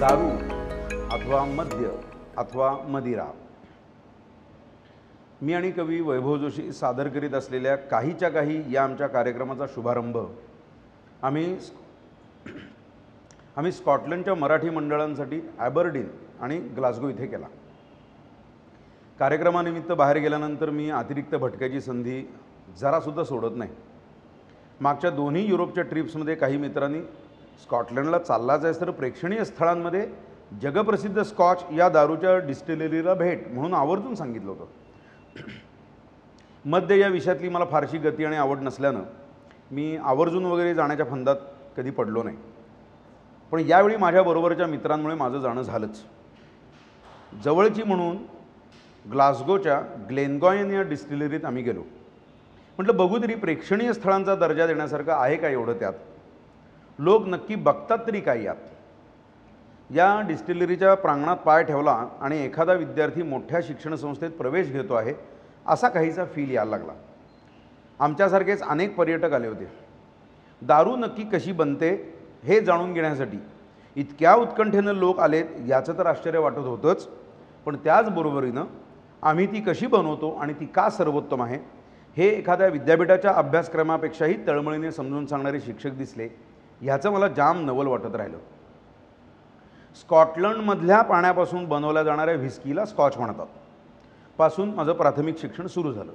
दारू अथवा मद्य अथवा मदिरा। मी आणि कवी वैभव जोशी सादर करीत असलेल्या काहीच्या काही या आमच्या कार्यक्रमाचा शुभारंभ आम्ही स्कॉटलंडच्या मराठी मंडळांसाठी ॲबरडीन आणि ग्लासगो इथे केला। कार्यक्रमानिमित्त बाहेर गेल्यानंतर मी अतिरिक्त भटक्याची संधी जरासुद्धा सोडत नाही। मागच्या दोन्ही युरोपच्या ट्रिप्समध्ये काही मित्रांनी स्कॉटलंडला चालला जायस तर प्रेक्षणीय स्थळांमध्ये जगप्रसिद्ध स्कॉच या दारूच्या डिस्टिलरीला भेट म्हणून आवर्जून सांगितलं होतं। मद्य या विषयातली मला फारशी गती आणि आवड नसल्यानं मी आवर्जून वगैरे जाण्याच्या फंदात कधी पडलो नाही। पण यावेळी माझ्याबरोबरच्या मित्रांमुळे माझं जाणं झालंच। जवळची म्हणून ग्लासगोच्या ग्लेनगॉयन या डिस्टिलरीत आम्ही गेलो। म्हटलं बघू तरी प्रेक्षणीय स्थळांचा दर्जा देण्यासारखं आहे का एवढं त्यात, लोक नक्की बघतात तरी काय यात। या डिस्टिलरीच्या प्रांगणात पाय ठेवला आणि एखादा विद्यार्थी मोठ्या शिक्षण संस्थेत प्रवेश घेतो आहे असा काहीसा फील यायला लागला। आमच्यासारखेच अनेक पर्यटक आले होते। दारू नक्की कशी बनते हे जाणून घेण्यासाठी इतक्या उत्कंठेनं लोक आलेत याचं तर आश्चर्य वाटत होतंच, पण त्याचबरोबरीनं आम्ही ती कशी बनवतो आणि ती का सर्वोत्तम आहे हे एखाद्या विद्यापीठाच्या अभ्यासक्रमापेक्षाही तळमळीने समजून सांगणारे शिक्षक दिसले ह्याचं मला जाम नवल वाटत राहिलं। स्कॉटलंडमधल्या पाण्यापासून बनवल्या जाणाऱ्या व्हिस्कीला स्कॉच म्हणतात पासून माझं प्राथमिक शिक्षण सुरू झालं।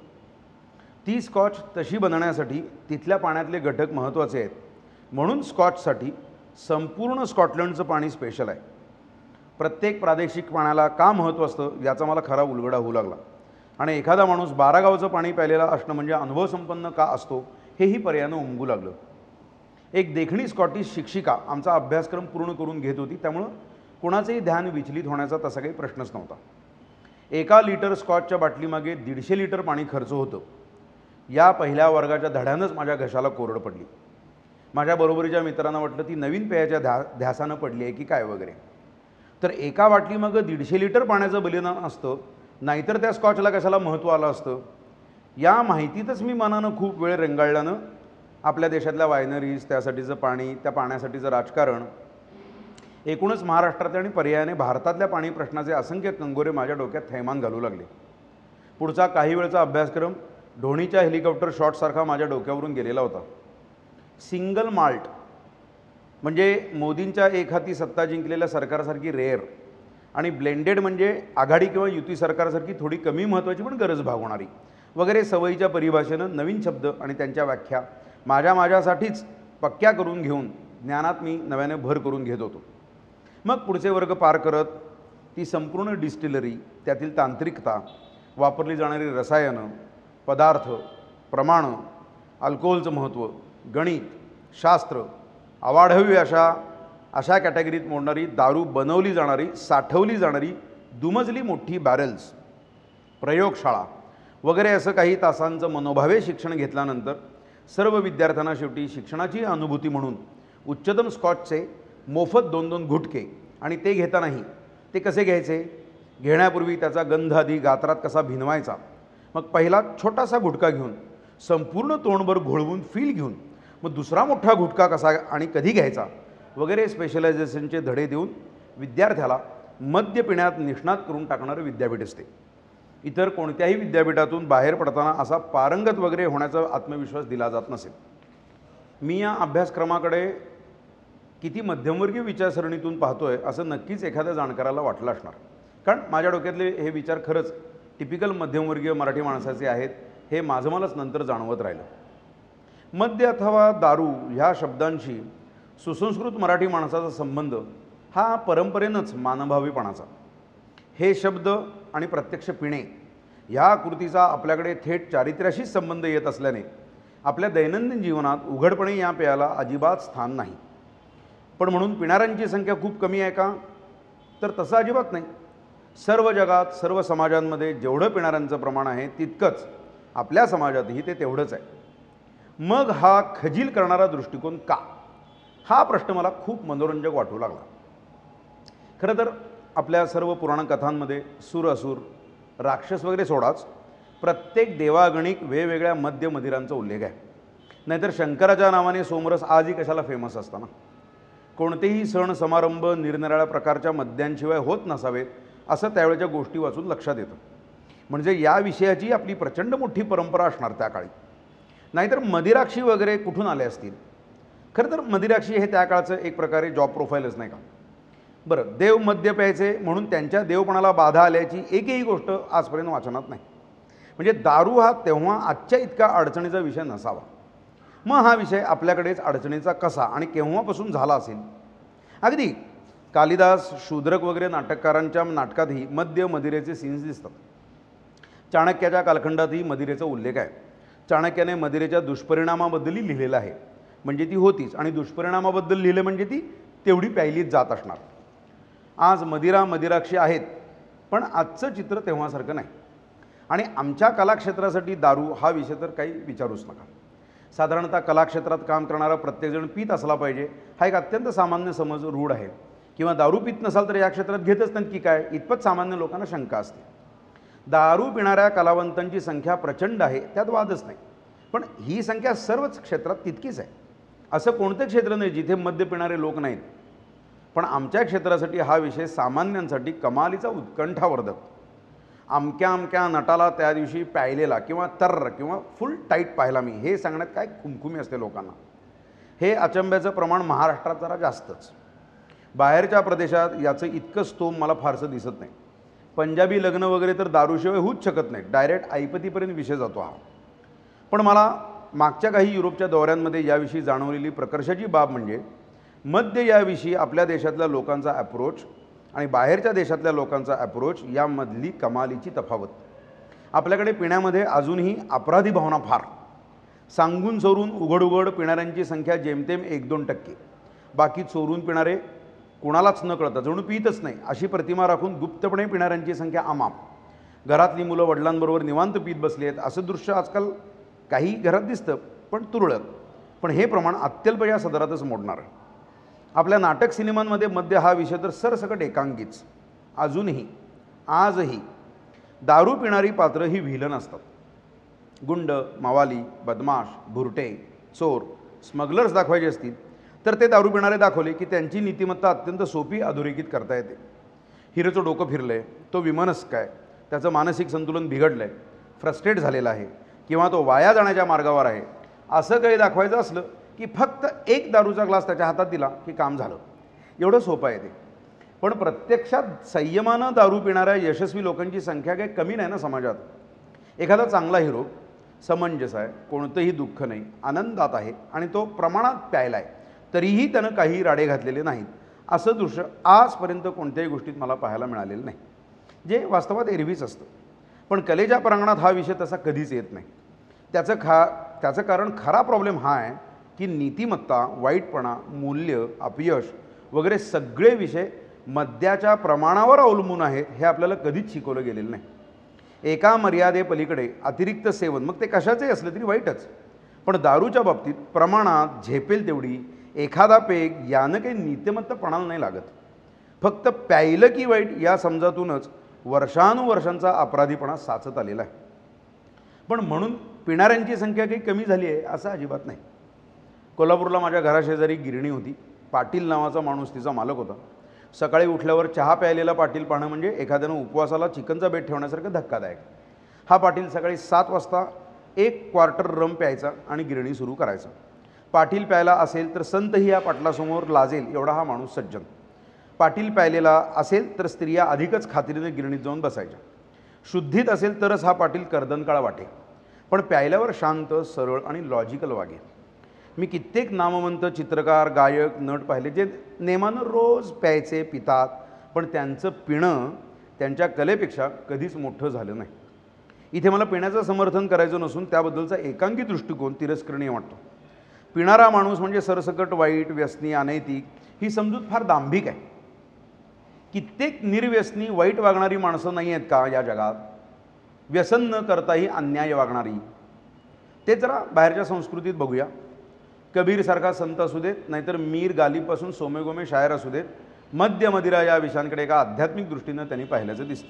ती स्कॉच तशी बनवण्यासाठी तिथल्या पाण्यातले घटक महत्त्वाचे आहेत, म्हणून स्कॉचसाठी संपूर्ण स्कॉटलंडचं पाणी स्पेशल आहे। प्रत्येक प्रादेशिक पाण्याला का महत्त्व असतं याचा मला खरा उलगडा होऊ लागला आणि एखादा माणूस 12 गावचं पाणी प्यायलेला असणं म्हणजे अनुभवसंपन्न का असतो हेही पर्यायानं उमगू लागलं। एक देखणी स्कॉटिश शिक्षिका आमचा अभ्यासक्रम पूर्ण करून घेत होती, त्यामुळं कोणाचंही ध्यान विचलित होण्याचा तसा काही प्रश्नच नव्हता। 1 लिटर स्कॉचच्या बाटलीमागे 150 लिटर पाणी खर्च होतं। या पहिल्या वर्गाच्या धड्यानंच माझ्या घशाला कोरड पडली। माझ्या बरोबरीच्या मित्रांना वाटलं ती नवीन पेयाच्या ध्यासानं पडली आहे की काय वगैरे। तर एका बाटलीमागं 150 लिटर पाण्याचं बलिदान असतं, नाहीतर त्या स्कॉचला कशाला महत्त्व आलं असतं। या माहितीतच मी मनानं खूप वेळ रेंगाळल्यानं आपल्या देशातल्या वायनरीज, त्यासाठीचं पाणी, त्या पाण्यासाठीचं राजकारण, एकूणच महाराष्ट्रातल्या आणि पर्यायाने भारतातल्या पाणी प्रश्नाचे असंख्य कंगोरे माझ्या डोक्यात थैमान घालू लागले। पुढचा काही वेळचा अभ्यासक्रम धोनीच्या हेलिकॉप्टर शॉटसारखा माझ्या डोक्यावरून गेलेला होता। सिंगल माल्ट म्हणजे मोदींच्या एक हाती सत्ता जिंकलेल्या सरकारसारखी रेअर, आणि ब्लेंडेड म्हणजे आघाडी किंवा युती सरकारसारखी थोडी कमी महत्त्वाची पण गरज भागवणारी वगैरे सवयीच्या परिभाषेनं नवीन शब्द आणि त्यांच्या व्याख्या माझ्यासाठीच पक्क्या करून घेऊन ज्ञानात मी नव्याने भर करून घेत होतो। मग पुढचे वर्ग पार करत ती संपूर्ण डिस्टिलरी, त्यातील तांत्रिकता, वापरली जाणारी रसायनं, पदार्थ, प्रमाणं, अल्कोहोलचं महत्त्व, गणित, शास्त्र, अवाढव्य अशा कॅटेगरीत मोडणारी, दारू बनवली जाणारी, साठवली जाणारी दुमजली मोठी बॅरल्स, प्रयोगशाळा वगैरे असं काही तासांचं मनोभावे शिक्षण घेतल्यानंतर सर्व विद्यार्थ्यांना शेवटी शिक्षणाची अनुभूती म्हणून उच्चतम स्कॉचचे मोफत 2-2 घुटके, आणि ते घेतानाही ते कसे घ्यायचे, घेण्यापूर्वी त्याचा गंध आधी गात्रात कसा भिनवायचा, मग पहिला छोटासा घुटका घेऊन संपूर्ण तोंडभर घोळवून फील घेऊन मग दुसरा मोठा घुटका कसा आणि कधी घ्यायचा वगैरे स्पेशलायझेशनचे धडे देऊन विद्यार्थ्याला मद्य पिण्यात निष्णात करून टाकणारं विद्यापीठ असते। इतर कोणत्याही विद्यापीठातून बाहेर पडताना असा पारंगत वगैरे होण्याचा आत्मविश्वास दिला जात नसेल। मी या अभ्यासक्रमाकडे किती मध्यमवर्गीय विचारसरणीतून पाहतोय असं नक्कीच एखाद्या जाणकाराला वाटलं असणार, कारण माझ्या डोक्यातले हे विचार खरंच टिपिकल मध्यमवर्गीय मराठी माणसाचे आहेत हे माझं मलाच नंतर जाणवत राहिलं। मद्य अथवा दारू ह्या शब्दांशी सुसंस्कृत मराठी माणसाचा संबंध हा परंपरेनंच मानभावीपणाचा। हे शब्द आणि प्रत्यक्ष पिणे ह्या कृतीचा आपल्याकडे थेट चारित्र्याशीच संबंध येत असल्याने आपल्या दैनंदिन जीवनात उघडपणे या पेयाला अजिबात स्थान नाही। पण म्हणून पिणाऱ्यांची संख्या खूप कमी आहे का, तर तसं अजिबात नाही। सर्व जगात, सर्व समाजांमध्ये जेवढं पिणाऱ्यांचं प्रमाण आहे तितकंच आपल्या समाजातही ते तेवढंच आहे। मग हा खजील करणारा दृष्टिकोन का, हा प्रश्न मला खूप मनोरंजक वाटू लागला। खरं तर आपल्या सर्व पुराण कथांमध्ये सूर, असुर, राक्षस वगैरे सोडाच प्रत्येक देवागणिक वेगवेगळ्या मद्य मदिरांचा उल्लेख आहे, नाहीतर शंकराच्या नावाने सोमरस आजही कशाला फेमस असताना। कोणतेही सण समारंभ निरनिराळ्या प्रकारच्या मद्यांशिवाय होत नसावेत असं त्यावेळेच्या गोष्टी वाचून लक्षात येतं. म्हणजे या विषयाची आपली प्रचंड मोठी परंपरा असणार त्या काळी. नाहीतर मदिराक्षी वगैरे कुठून आले असतील. खरं तर मदिराक्षी हे त्या काळचं एक प्रकारे जॉब प्रोफाईलच नाही का. बरं, देव मद्य प्यायचे म्हणून त्यांच्या देवपणाला बाधा आल्याची एकही गोष्ट आजपर्यंत वाचनात नाही. म्हणजे दारू हा तेव्हा आजच्या इतका अडचणीचा विषय नसावा. मग हा विषय आपल्याकडेच अडचणीचा कसा आणि केव्हापासून झाला असेल. अगदी कालिदास, शूद्रक वगैरे नाटककारांच्या नाटकातही मद्य मदिरेचे सीन्स दिसतात. चाणक्याच्या कालखंडातही मदिरेचा उल्लेख आहे. चाणक्याने मदिरेच्या दुष्परिणामाबद्दलही लिहिलेलं आहे. म्हणजे ती होतीच, आणि दुष्परिणामाबद्दल लिहिलं म्हणजे ती तेवढी प्यायलीच जात असणार. आज मदिरा मदिराक्षी आहेत, पण आजचं चित्र तेव्हासारखं नाही. आणि आमच्या कलाक्षेत्रासाठी दारू हा विषय तर काही विचारूच नका. साधारणतः कलाक्षेत्रात काम करणारा प्रत्येकजण पीत असला पाहिजे हा एक अत्यंत सामान्य समज रूढ आहे. किंवा दारू पीत नसाल तर या क्षेत्रात घेतच नाही की काय, इतपत सामान्य लोकांना शंका असते. दारू पिणाऱ्या कलावंतांची संख्या प्रचंड आहे, त्यात वादच नाही. पण ही संख्या सर्वच क्षेत्रात तितकीच आहे. असं कोणतं क्षेत्र नाही जिथे मद्य पिणारे लोक नाहीत. पण आमच्या क्षेत्रासाठी हा विषय सामान्यांसाठी कमालीचा उत्कंठावर्धक. अमक्या अमक्या नटाला त्या दिवशी प्यायलेला किंवा तर्र किंवा फुल टाईट पाहिला मी, हे सांगण्यात काय खुमखुमी असते लोकांना. हे अचंब्याचं प्रमाण महाराष्ट्रात जरा जास्तच. बाहेरच्या प्रदेशात याचं इतकं स्तोम मला फारसं दिसत नाही. पंजाबी लग्न वगैरे तर दारूशिवाय होऊच शकत नाही, डायरेक्ट ऐपतीपर्यंत विषय जातो हा. पण मला मागच्या काही युरोपच्या दौऱ्यांमध्ये याविषयी जाणवलेली प्रकर्षाची बाब म्हणजे मद्य याविषयी आपल्या देशातल्या लोकांचा अप्रोच आणि बाहेरच्या देशातल्या लोकांचा अप्रोच यामधली कमालीची तफावत. आपल्याकडे पिण्यामध्ये अजूनही अपराधी भावना फार. सांगून चोरून उघड उघड पिणाऱ्यांची संख्या जेमतेम 1-2%. बाकी चोरून पिणारे कोणालाच न कळता जणू पितच नाही अशी प्रतिमा राखून गुप्तपणे पिणाऱ्यांची संख्या अमाप. घरातली मुलं वडिलांबरोबर निवांत पीत बसली आहेत असं दृश्य आजकाल काही घरात दिसतं, पण तुरळक. पण हे प्रमाण अत्यल्प या सदरातच मोडणार. आपल्या नाटक सिनेमांमध्ये मद्य हा विषय तर सरसकट एकांगीच. अजूनही आजही दारू पिणारी पात्र ही व्हिलन असतात. गुंड, मवाली, बदमाश, भुरटे, चोर, स्मगलर्स दाखवायचे असतील तर ते दारू पिणारे दाखवले की त्यांची नीतिमत्ता अत्यंत सोपी अधोरेखित करता येते. हिरोचं डोकं फिरलं आहे, तो विमनस्क आहे, त्याचं मानसिक संतुलन बिघडलं आहे, फ्रस्ट्रेट झालेला आहे किंवा तो वाया जाण्याच्या मार्गावर आहे, असं काही दाखवायचं असलं की फक्त एक दारूचा ग्लास त्याच्या हातात दिला की काम झालं. एवढं सोपं आहे ते. पण प्रत्यक्षात संयमानं दारू पिणाऱ्या यशस्वी लोकांची संख्या काही कमी नाही ना समाजात. एखादा चांगला हिरो समंजस आहे, कोणतंही दुःख नाही, आनंदात आहे आणि तो प्रमाणात प्यायला आहे, तरीही त्यानं काही राडे घातलेले नाहीत असं दृश्य आजपर्यंत कोणत्याही गोष्टीत मला पाहायला मिळालेलं नाही, जे वास्तवात एरवीच असतं. पण कलेच्या प्रांगणात हा विषय तसा कधीच येत नाही. त्याचं कारण खरा प्रॉब्लेम हा आहे की नीतिमत्ता, वाईटपणा, मूल्य, अपयश वगैरे सगळे विषय मद्याच्या प्रमाणावर अवलंबून आहेत हे आपल्याला कधीच शिकवलं गेलेलं नाही. एका मर्यादेपलीकडे अतिरिक्त सेवन, मग ते कशाचंही असलं तरी वाईटच. पण दारूच्या बाबतीत प्रमाणात झेपेल तेवढी एखादा पेग यानं काही नीतिमत्ता पणाला नाही लागत. फक्त प्यायलं की वाईट या समजातूनच वर्षानुवर्षांचा अपराधीपणा साचत आलेला आहे. पण म्हणून पिणाऱ्यांची संख्या काही कमी झाली आहे असं अजिबात नाही. कोल्हापूरला माझ्या घराशेजारी गिरणी होती. पाटील नावाचा माणूस तिचा मालक होता. सकाळी उठल्यावर चहा प्यायलेला पाटील पाहणं म्हणजे एखाद्यानं उपवासाला चिकनचा बेत ठेवण्यासारखं धक्कादायक. हा पाटील सकाळी 7 वाजता 1 क्वार्टर रम प्यायचा आणि गिरणी सुरू करायचा. पाटील प्यायला असेल तर संतही या पाटलासमोर लाजेल एवढा हा माणूस सज्जन. पाटील प्यायलेला असेल तर स्त्रिया अधिकच खात्रीने गिरणीत जाऊन बसायच्या. शुद्धीत असेल तरच हा पाटील कर्दनकाळ वाटे, पण प्यायल्यावर शांत, सरळ आणि लॉजिकल वागे. मी कित्येक नामवंत चित्रकार, गायक, नट पाहिले जे नेमानं रोज प्यायचे, पितात, पण त्यांचं पिणं त्यांच्या कलेपेक्षा कधीच मोठं झालं नाही. इथे मला पिण्याचं समर्थन करायचं नसून त्याबद्दलचा एकांगी दृष्टिकोन तिरस्करणीय वाटतो. पिणारा माणूस म्हणजे सरसकट वाईट, व्यसनी, अनैतिक ही समजूत फार दांभिक आहे. कित्येक निर्व्यसनी, वाईट वागणारी माणसं नाही आहेत का या जगात? व्यसन न करताही अन्याय वागणारी. ते जरा बाहेरच्या संस्कृतीत बघूया. कबीरसारखा संत असू देत, नाहीतर मीर गालिबपासून सोमेगोमे शायर असू देत, मद्य मदिरा या विषयांकडे एका आध्यात्मिक दृष्टीनं त्यांनी पाहिल्याचं दिसतं.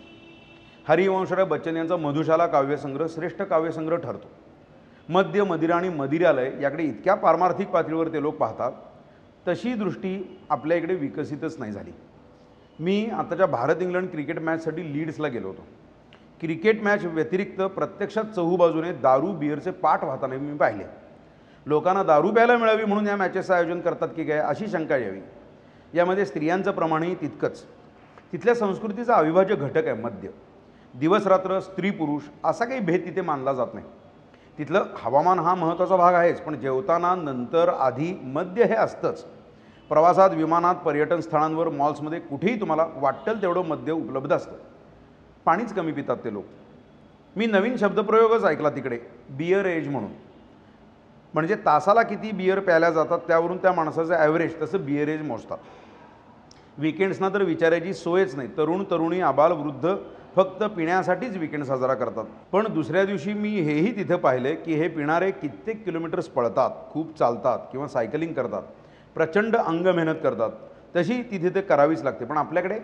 हरिवंशराय बच्चन यांचा मधुशाला काव्यसंग्रह श्रेष्ठ काव्यसंग्रह ठरतो. मद्य, मदिरा आणि मदिरालय याकडे इतक्या पारमार्थिक पातळीवर ते लोक पाहतात. तशी दृष्टी आपल्या इकडे विकसितच नाही झाली. मी आताच्या भारत इंग्लंड क्रिकेट मॅचसाठी लीड्सला गेलो होतो. क्रिकेट मॅच व्यतिरिक्त प्रत्यक्षात चहूबाजूने दारू बिअरचे पाट वाहताना मी पाहिले. लोकांना दारू प्यायला मिळावी म्हणून या मॅचेसचं आयोजन करतात की काय अशी शंका यावी. यामध्ये स्त्रियांचं प्रमाणही तितकंच. तिथल्या संस्कृतीचा अविभाज्य घटक आहे मद्य. दिवसरात्र स्त्री पुरुष असा काही भेद तिथे मानला जात नाही. तिथलं हवामान हा महत्त्वाचा भाग आहेच, पण जेवताना नंतर आधी मद्य हे असतंच. प्रवासात, विमानात, पर्यटन स्थळांवर, मॉल्समध्ये कुठेही तुम्हाला वाटेल तेवढं मद्य उपलब्ध असतं. पाणीच कमी पितात ते लोक. मी नवीन शब्दप्रयोगच ऐकला तिकडे, बियर एज म्हणून. म्हणजे तासाला किती बियर प्यायल्या जातात त्यावरून त्या माणसाचं ॲव्हरेज तसं बियर एज मोजतात. विकेंड्सना तर विचारायची सोयच नाही. तरुण तरुणी, आबाल वृद्ध फक्त पिण्यासाठीच विकेंड साजरा करतात. पण दुसऱ्या दिवशी मी हेही तिथं पाहिले की हे पिणारे कित्येक किलोमीटर्स पळतात, खूप चालतात किंवा सायकलिंग करतात, प्रचंड अंग मेहनत करतात. तशी तिथे ते करावीच लागते. पण आपल्याकडे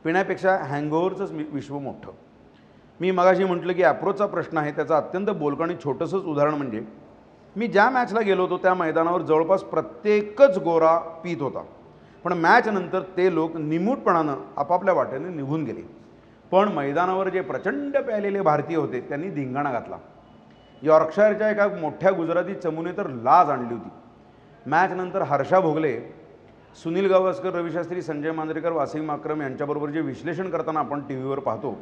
पिण्यापेक्षा हँगओव्हरचंच विश्व मोठं. मी मगाशी म्हटलं की ॲप्रोचचा प्रश्न आहे, त्याचं अत्यंत बोलकं आणि छोटंसंच उदाहरण म्हणजे मी ज्या मॅचला गेलो होतो त्या मैदानावर जवळपास प्रत्येकच गोरा पीत होता. पण मॅचनंतर ते लोक निमूटपणानं आपापल्या वाटेने निघून गेले. पण मैदानावर जे प्रचंड प्यायलेले भारतीय होते त्यांनी धिंगाणा घातला. यॉर्कशायरच्या एका मोठ्या गुजराती चमूने तर लाज आणली होती. मॅचनंतर हर्षा भोगले, सुनील गावस्कर, रविशास्त्री, संजय मांजरेकर, वासिम अक्रम यांच्याबरोबर जे विश्लेषण करताना आपण टी व्हीवर पाहतो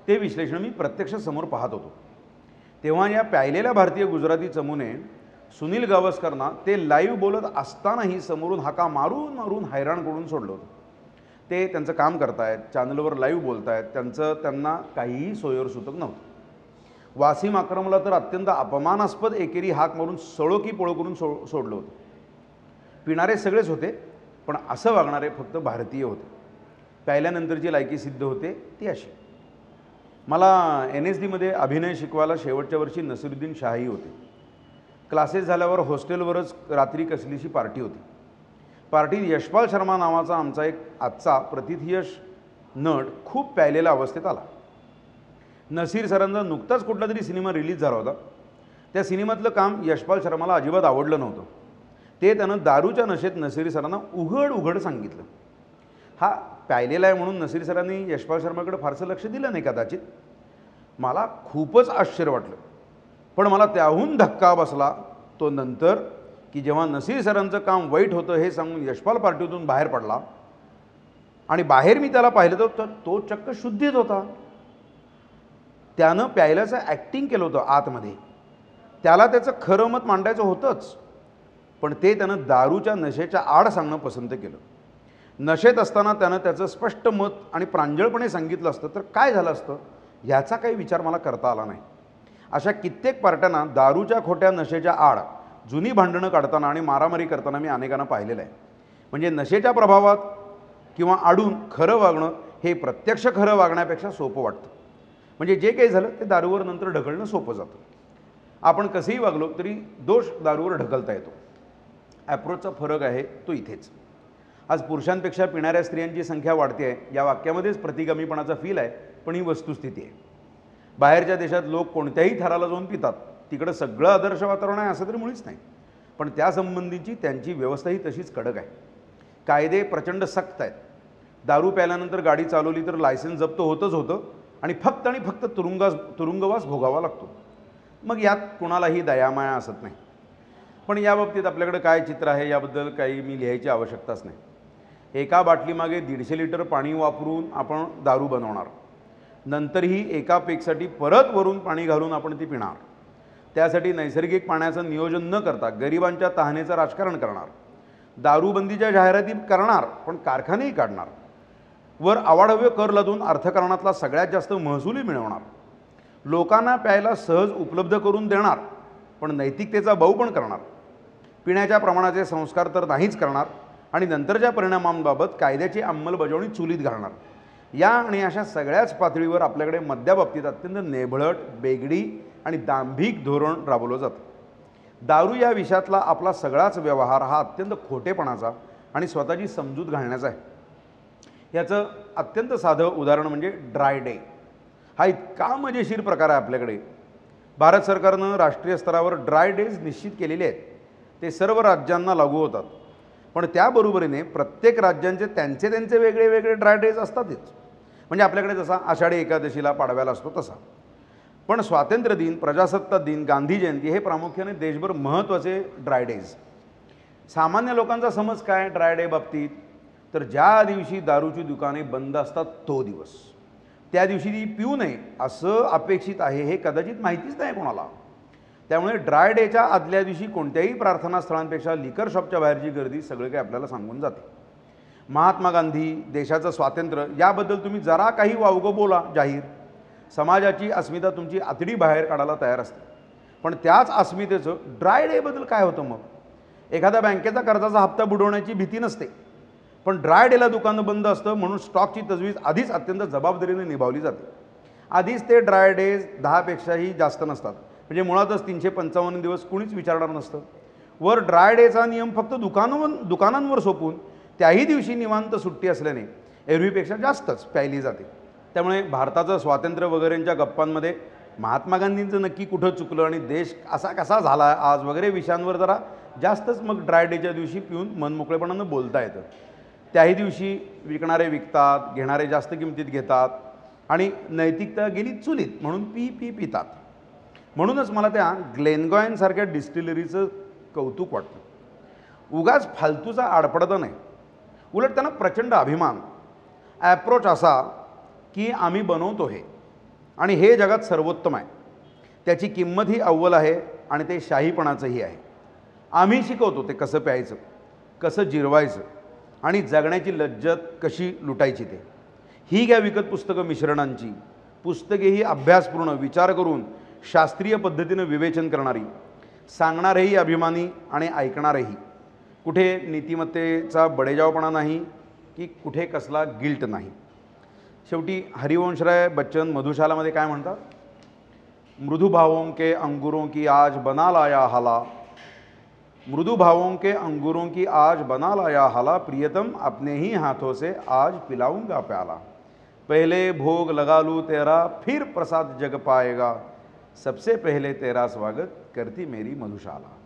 ते विश्लेषण मी प्रत्यक्ष समोर पाहत होतो. तेव्हा या प्यायलेल्या भारतीय गुजराती चमूने सुनील गावस्करना ते लाईव्ह बोलत असतानाही समोरून हाका मारून मारून हैराण करून सोडलं होतं. ते त्यांचं काम करतायत, चॅनलवर लाईव्ह बोलतायत, त्यांना काहीही सोयीवर सुतक नव्हतं. वासिम अक्रमला तर अत्यंत अपमानास्पद एकेरी हाक मारून सळो की पळो करून सोडलं होतं. पिणारे सगळेच होते, पण असं वागणारे फक्त भारतीय होते. प्यायल्यानंतरची लायकी सिद्ध होते ती अशी. मला NSDमध्ये अभिनय शिकवायला शेवटच्या वर्षी नसीरुद्दीन शाही होते. क्लासेस झाल्यावर हॉस्टेलवरच रात्री कसलीशी पार्टी होती. पार्टीत यशपाल शर्मा नावाचा आमचा एक आजचा प्रतिथयश नट खूप प्यायलेल्या अवस्थेत आला. नसीर सरांचा नुकताच कुठला तरी सिनेमा रिलीज झाला होता. त्या सिनेमातलं काम यशपाल शर्माला अजिबात आवडलं नव्हतं. ते त्यानं दारूच्या नशेत नसीर सरांना उघड सांगितलं. हा प्यायलेला आहे म्हणून नसीर सरांनी यशपाल शर्माकडे फारसं लक्ष दिलं नाही कदाचित. मला खूपच आश्चर्य वाटलं. पण मला त्याहून धक्का बसला तो नंतर की जेव्हा नसीर सरांचं काम वाईट होतं हे सांगून यशपाल पार्टीतून बाहेर पडला आणि बाहेर मी त्याला पाहिलं तर तो चक्क शुद्धीत होता. त्यानं प्यायल्याचं ॲक्टिंग केलं होतं आतमध्ये. त्याला त्याचं खरं मत मांडायचं होतंच, पण ते त्यानं दारूच्या नशेच्या आड सांगणं पसंत केलं. नशेत असताना त्यानं त्याचं स्पष्ट मत आणि प्रांजळपणे सांगितलं असतं तर काय झालं असतं ह्याचा काही विचार मला करता आला नाही. अशा कित्येक पार्ट्यांना दारूच्या खोट्या नशेच्या आड जुनी भांडणं काढताना आणि मारामारी करताना मी अनेकांना पाहिलेलं आहे. म्हणजे नशेच्या प्रभावात किंवा आडून खरं वागणं हे प्रत्यक्ष खरं वागण्यापेक्षा सोपं वाटतं. म्हणजे जे काही झालं ते दारूवर नंतर ढकलणं सोपं जातं. आपण कसंही वागलो तरी दोष दारूवर ढकलता येतो. ॲप्रोचचा फरक आहे तो इथेच. आज पुरुषांपेक्षा पिणाऱ्या स्त्रियांची संख्या वाढते आहे या वाक्यामध्येच प्रतिगामीपणाचा फील आहे, पण ही वस्तुस्थिती आहे. बाहेरच्या देशात लोक कोणत्याही थराला जाऊन पितात. तिकडं सगळं आदर्श वातावरण आहे असं तरी मुळीच नाही, पण त्यासंबंधीची त्यांची व्यवस्थाही तशीच कडक आहे. कायदे प्रचंड सक्त आहेत. दारू प्यायल्यानंतर गाडी चालवली तर लायसन्स जप्त होतं आणि फक्त तुरुंगवास भोगावा लागतो. मग यात कुणालाही दयामाया असत नाही. पण याबाबतीत आपल्याकडे काय चित्र आहे याबद्दल काही मी लिहायची आवश्यकताच नाही. एका बाटलीमागे 150 लिटर पाणी वापरून आपण दारू बनवणार. नंतरही एका पेकसाठी परत वरून पाणी घालून आपण ती पिणार. त्यासाठी नैसर्गिक पाण्याचं नियोजन न करता गरिबांच्या तहानेचं राजकारण करणार. दारूबंदीच्या जाहिराती करणार, पण कारखानेही काढणार. वर अवाढव्य कर लादून अर्थकारणातला सगळ्यात जास्त महसूलही मिळवणार. लोकांना प्यायला सहज उपलब्ध करून देणार, पण नैतिकतेचा बाऊ पण करणार. पिण्याच्या प्रमाणाचे संस्कार तर नाहीच करणार आणि नंतरच्या परिणामांबाबत कायद्याची अंमलबजावणी चुलीत घालणार. या आणि अशा सगळ्याच पातळीवर आपल्याकडे मद्याबाबतीत अत्यंत नेभळट, बेगडी आणि दांभिक धोरण राबवलं जातं. दारू या विषयातला आपला सगळाच व्यवहार हा अत्यंत खोटेपणाचा आणि स्वतःची समजूत घालण्याचा आहे. याचं अत्यंत साधं उदाहरण म्हणजे ड्राय डे. हा इतका मजेशीर प्रकार आहे आपल्याकडे. भारत सरकारनं राष्ट्रीय स्तरावर ड्राय डेज निश्चित केलेले आहेत. ते सर्व राज्यांना लागू होतात. पण त्याबरोबरीने प्रत्येक राज्यांचे त्यांचे त्यांचे वेगळे वेगळे ड्राय डेज असतातच. म्हणजे आपल्याकडे जसा आषाढी एकादशीला पाडव्याला असतो तसा. पण स्वातंत्र्य दिन, प्रजासत्ताक दिन, गांधी जयंती हे प्रामुख्याने देशभर महत्त्वाचे ड्राय डेज. सामान्य लोकांचा समज काय ड्राय डे बाबतीत, तर ज्या दिवशी दारूची दुकाने बंद असतात तो दिवस, त्या दिवशी ती पिऊ नये असं अपेक्षित आहे हे कदाचित माहितीच नाही कोणाला. त्यामुळे ड्राय डेच्या आदल्या दिवशी कोणत्याही प्रार्थनास्थळांपेक्षा लिकर शॉपच्या बाहेरची गर्दी सगळं काही आपल्याला सांगून जाते. महात्मा गांधी, देशाचं स्वातंत्र्य याबद्दल तुम्ही जरा काही वावगं बोला जाहीर, समाजाची अस्मिता तुमची आतडी बाहेर काढायला तयार असते. पण त्याच अस्मितेचं ड्राय डेबद्दल काय होतं मग? एखाद्या बँकेचा कर्जाचा हप्ता बुडवण्याची भीती नसते, पण ड्राय डेला दुकानं बंद असतं म्हणून स्टॉकची तजवीज आधीच अत्यंत जबाबदारीने निभावली जाते. आधीच ते ड्राय डेज 10पेक्षाही जास्त नसतात, म्हणजे मुळातच 355 दिवस कुणीच विचारणार नसतं. वर ड्राय डेचा नियम फक्त दुकानांवर सोपून त्याही दिवशी निवांत सुट्टी असल्याने एरवीपेक्षा जास्तच प्यायली जाते. त्यामुळे भारताचं स्वातंत्र्य वगैरेंच्या गप्पांमध्ये महात्मा गांधींचं नक्की कुठं चुकलं आणि देश असा कसा झाला आज वगैरे विषयांवर जरा जास्तच मग ड्राय डेच्या दिवशी पिऊन मनमोकळेपणानं बोलता येतं. त्याही दिवशी विकणारे विकतात, घेणारे जास्त किमतीत घेतात आणि नैतिकता गेली चुलीत म्हणून पितात. म्हणूनच मला त्या ग्लेनगॉयनसारख्या डिस्टिलरीचं कौतुक वाटतं. उगाच फालतूचा आडपडता नाही, उलट त्यांना प्रचंड अभिमान. ॲप्रोच असा की आम्ही बनवतो हे आणि हे जगात सर्वोत्तम आहे, त्याची किंमतही अव्वल आहे आणि ते शाहीपणाचंही आहे. आम्ही शिकवतो ते कसं प्यायचं, कसं जिरवायचं आणि जगण्याची लज्जत कशी लुटायची ते. ही घ्या विकत पुस्तकं मिश्रणांची, पुस्तकेही अभ्यासपूर्ण विचार करून शास्त्रीय पद्धतीनं विवेचन करणारी, सांगणारेही अभिमानी आणि ऐकणारेही. कुठे नीतिमत्तेचा बडेजावपणा नाही की कुठे कसला गिल्ट नाही. शेवटी हरिवंशराय बच्चन मधुशालामध्ये काय म्हणतात? मृदु भावों के अंगूरों की आज बना लाया हाला, मृदु भावों के अंगूरों की आज बना लाया हाला, प्रियतम अपने ही हाथों से आज पिलाऊंगा प्याला. पहले भोग लगा लूँ तेरा फिर प्रसाद जग पाएगा, सबसे पहले तेरा स्वागत करती मेरी मधुशाला.